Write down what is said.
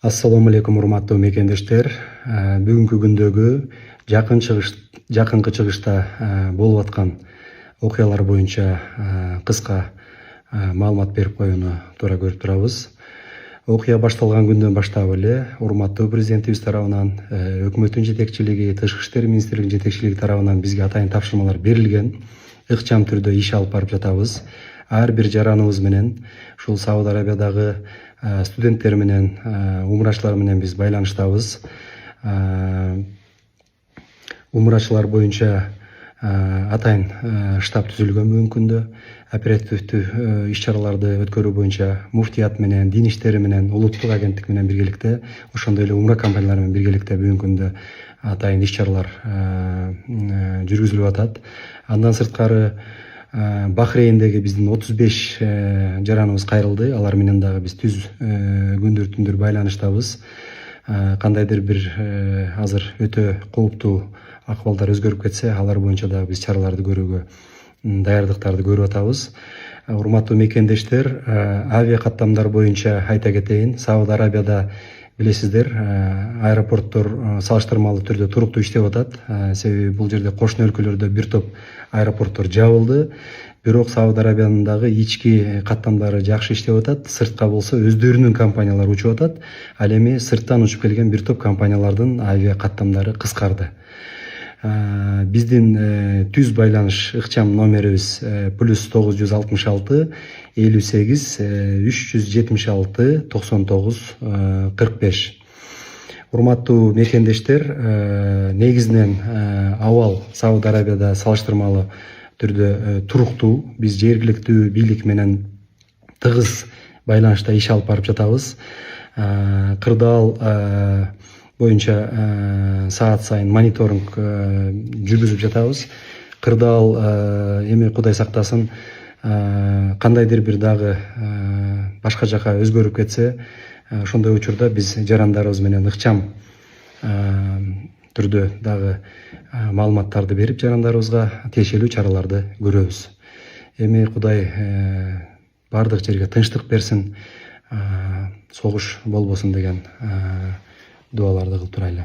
Assalamu алейкум, урматтуу мекендештер. Бүгүнкү күндөгү жакынкы чыгышта болуп аткан окуялар боюнча кыска маалымат берип коюуну туура көрүп турабыз. Окуя башталган күндөн баштап эле урматтуу президентибиз тарабынан, өкмөттүн жетекчилиги, Тышкы иштер министрлигинин жетекчилиги тарабынан бизге атайын тапшырмалар берилген. Ыкчам түрдө иш алып барып жатабыз. Ар бир жараныбыз менен ушул Сауд Арабиядагы студенттер менен, умрачылар менен биз байланыштабыз. Умрачылар боюнча атайын штаб түзүлгөн бүгүнкү күндө. Оперативдүү иш-чараларды өткөрүү боюнча муфтият менен, дин иштери менен, улуттук агенттик менен биргеликте, ошондой эле умра компаниялары менен биргеликте бүгүнкү күндө атайын иш-чаралар жүргүзүлүп атат. Андан сырткары Бахрейндеги биздин 35 жараныбыз кайрылды. Алар менен дагы биз түз күндүр-түндүр байланыштабыз. Кандайдыр бир азыр өтө кооптуу акыбалдар өзгөрүп кетсе, алар боюнча дагы биз чараларды көрүүгө даярдыктарды көрүп атабыз. Урматтуу мекендештер, авиа каттамдар боюнча айта кетейин. Сауд Арабияда билесиздер, аэропорттор салыштырмалуу түрдө туруктуу иштеп атат. Себеби бул жерде кошуна өлкөлөрдө бир топ аэропорттор жабылды. Бирок Сауд Арабиянын дагы ички каттамдары жакшы иштеп атат. Сыртка болсо өздөрүнүн компаниялары учуп атат. Ал эми сырттан учуп келген бир топ компаниялардын авиа каттамдары кыскарды. Биздин түз байланыш ыкчам номерибиз +966 58 376 99 45. Урматтуу мекендештер, негизинен абал Сауд Арабияда салыштырмалуу түрдө туруктуу. Биз жергиликтүү бийлик менен тыгыз байланышта иш алып барып жатабыз. Кырдаал боюнча саат сайын мониторинг жүргүзүп жатабыз. Кырдаал эми Кудай сактасын, кандайдыр бир дагы башка жака өзгөрүп кетсе, ошондой учурда биз жарандарыбыз менен ыкчам түрдө дагы маалыматтарды берип, жарандарыбызга тиешелүү чараларды көрөбүз. Эми Кудай бардык жерге тынчтык берсин, согуш болбосун деген дуаларды кылып турайлы.